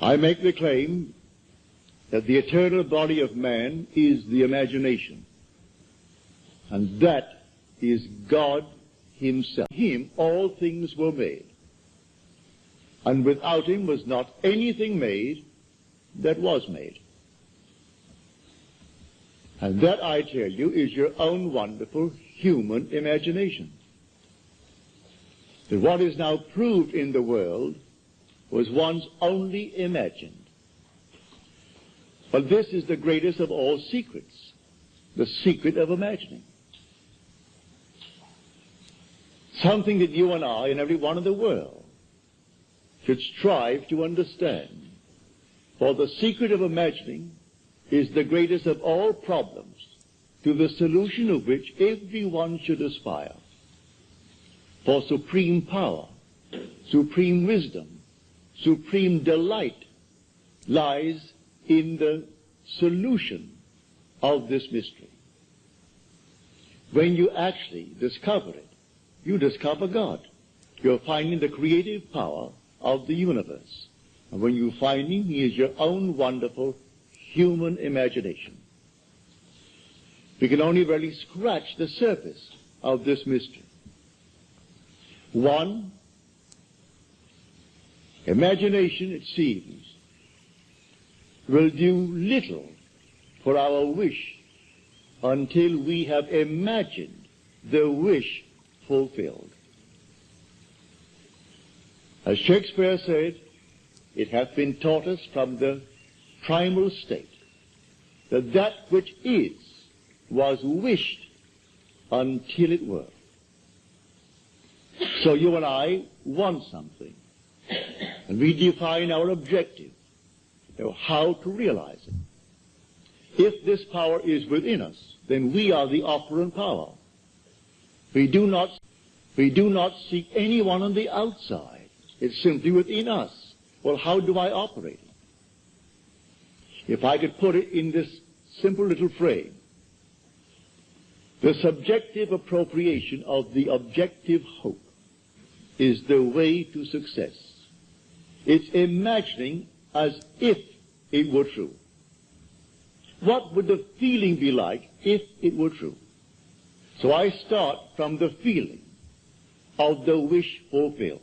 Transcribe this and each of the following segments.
I make the claim that the eternal body of man is the imagination, and that is God himself. In him all things were made, and without him was not anything made that was made. And that, I tell you, is your own wonderful human imagination. That what is now proved in the world was once only imagined. But this is the greatest of all secrets, the secret of imagining. Something that you and I and everyone in the world should strive to understand. For the secret of imagining is the greatest of all problems, to the solution of which everyone should aspire. For supreme power, supreme wisdom, supreme delight lies in the solution of this mystery. When you actually discover it, you discover God. You're finding the creative power of the universe. And when you find him, he is your own wonderful human imagination. We can only really scratch the surface of this mystery. One, imagination, it seems, will do little for our wish until we have imagined the wish fulfilled. As Shakespeare said, it hath been taught us from the primal state that that which is was wished until it were. So you and I want something, and we define our objective, how to realize it. If this power is within us, then we are the operant power. We do not seek anyone on the outside. It's simply within us. Well, how do I operate it? If I could put it in this simple little frame, the subjective appropriation of the objective hope is the way to success. It's imagining as if it were true. What would the feeling be like if it were true? So I start from the feeling of the wish fulfilled.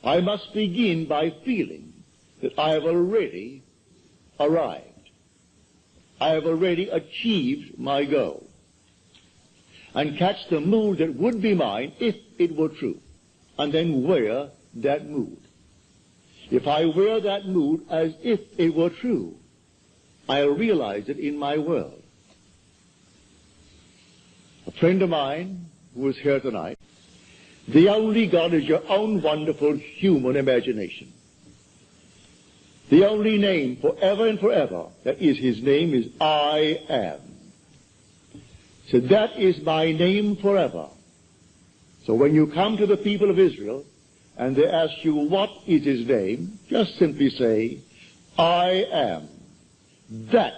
I must begin by feeling that I have already arrived. I have already achieved my goal. And catch the mood that would be mine if it were true. And then wear that mood. If I wear that mood as if it were true, I'll realize it in my world. A friend of mine who is here tonight, the only God is your own wonderful human imagination. The only name forever and forever that is his name is I am. So that is my name forever. So when you come to the people of Israel and they ask you what is his name, just simply say, I am. That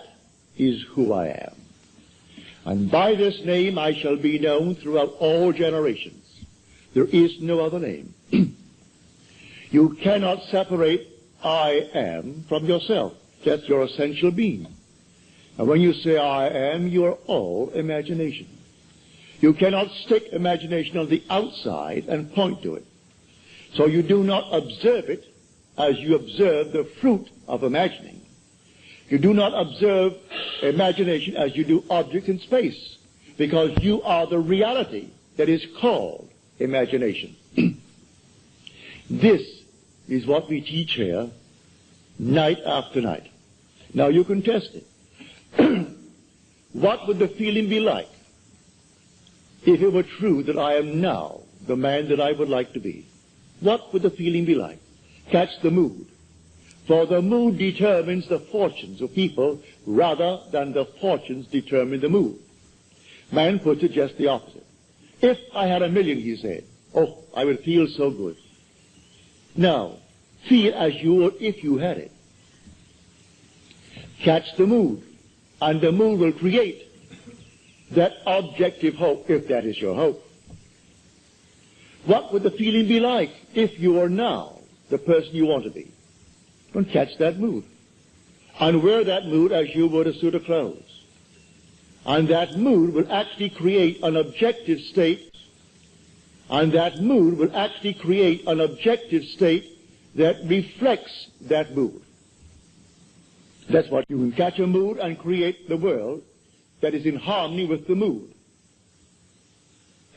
is who I am. And by this name I shall be known throughout all generations. There is no other name. You cannot separate I am from yourself. That's your essential being. And when you say I am, you are all imagination. You cannot stick imagination on the outside and point to it. So you do not observe it as you observe the fruit of imagining. You do not observe imagination as you do objects in space, because you are the reality that is called imagination. This is what we teach here night after night. Now you can test it. What would the feeling be like if it were true that I am now the man that I would like to be? What would the feeling be like? Catch the mood. For the mood determines the fortunes of people rather than the fortunes determine the mood. Man puts it just the opposite. If I had $1 million, he said, oh, I would feel so good. Now, feel as you would if you had it. Catch the mood, and the mood will create that objective hope, if that is your hope. What would the feeling be like if you are now the person you want to be? Don't catch that mood. And wear that mood as you would a suit of clothes. And that mood will actually create an objective state. And that mood will actually create an objective state that reflects that mood. That's what you can catch a mood and create the world that is in harmony with the mood.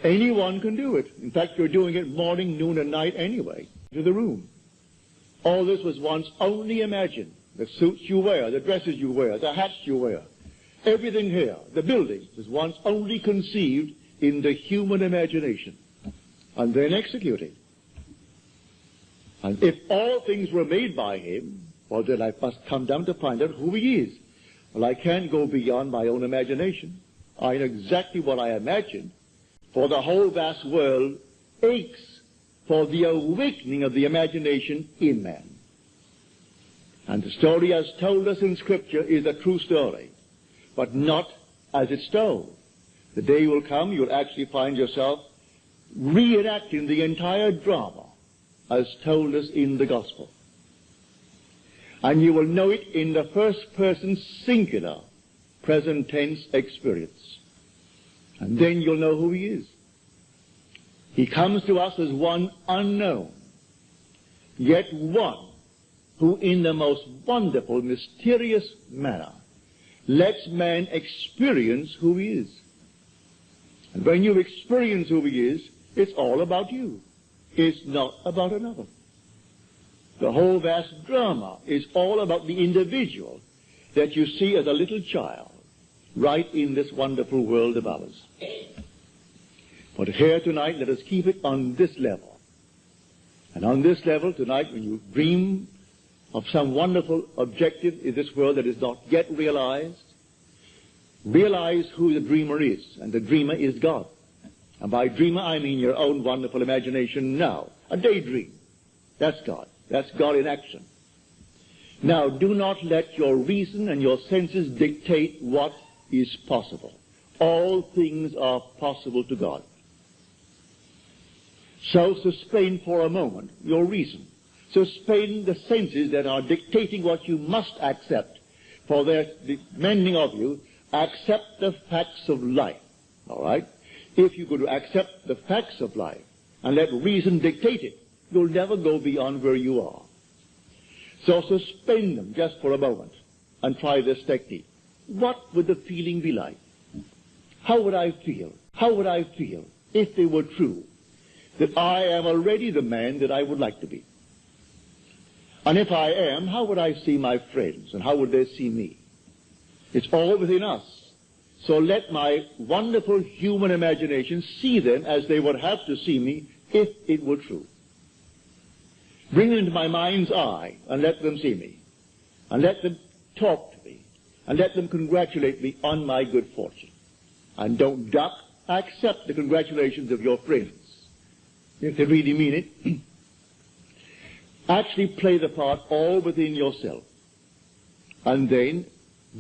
Anyone can do it. In fact, you're doing it morning, noon, and night anyway, to the room. All this was once only imagined. The suits you wear, the dresses you wear, the hats you wear, everything here, the building, was once only conceived in the human imagination and then executed. And if all things were made by him, well, then I must come down to find out who he is. Well, I can't go beyond my own imagination. I know exactly what I imagined, for the whole vast world aches for the awakening of the imagination in man. And the story as told us in Scripture is a true story, but not as it's told. The day will come you'll actually find yourself reenacting the entire drama as told us in the Gospel. And you will know it in the first person singular, present tense experience. And then you'll know who he is. He comes to us as one unknown, yet one who in the most wonderful, mysterious manner lets man experience who he is. And when you experience who he is, it's all about you. It's not about another. The whole vast drama is all about the individual that you see as a little child right in this wonderful world of ours. But here tonight, let us keep it on this level. And on this level tonight, when you dream of some wonderful objective in this world that is not yet realized, realize who the dreamer is. And the dreamer is God. And by dreamer, I mean your own wonderful imagination now. A daydream. That's God. That's God in action. Now, do not let your reason and your senses dictate what is possible. All things are possible to God. So suspend for a moment your reason. Suspend the senses that are dictating what you must accept. For their demanding of you, accept the facts of life. All right? If you could accept the facts of life and let reason dictate it, you'll never go beyond where you are. So suspend them just for a moment and try this technique. What would the feeling be like? How would I feel? How would I feel if they were true, that I am already the man that I would like to be? And if I am, how would I see my friends and how would they see me? It's all within us. So let my wonderful human imagination see them as they would have to see me if it were true. Bring them into my mind's eye and let them see me. And let them talk to me. And let them congratulate me on my good fortune. And don't duck. Accept the congratulations of your friends. If they really mean it. Actually play the part all within yourself. And then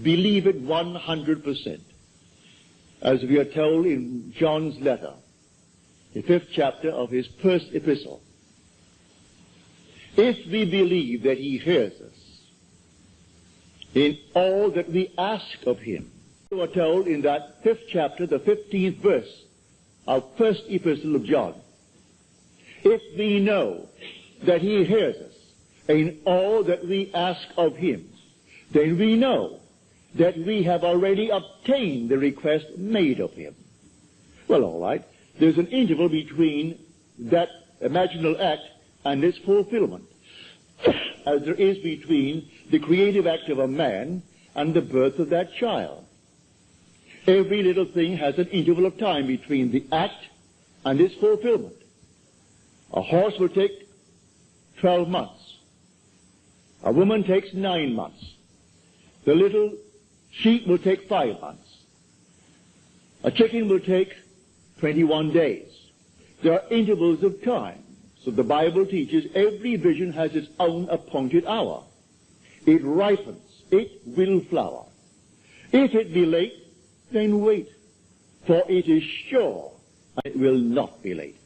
believe it 100%. As we are told in John's letter, the 5th chapter of his first epistle. If we believe that he hears us in all that we ask of him, we are told in that 5th chapter, the 15th verse of first epistle of John, if we know that he hears us in all that we ask of him, then we know that we have already obtained the request made of him. Well, all right. There's an interval between that imaginal act and its fulfillment, as there is between the creative act of a man and the birth of that child. Every little thing has an interval of time between the act and its fulfillment. A horse will take 12 months. A woman takes 9 months. The little sheep will take 5 months. A chicken will take 21 days. There are intervals of time. So the Bible teaches every vision has its own appointed hour. It ripens. It will flower. If it be late, then wait. For it is sure it will not be late.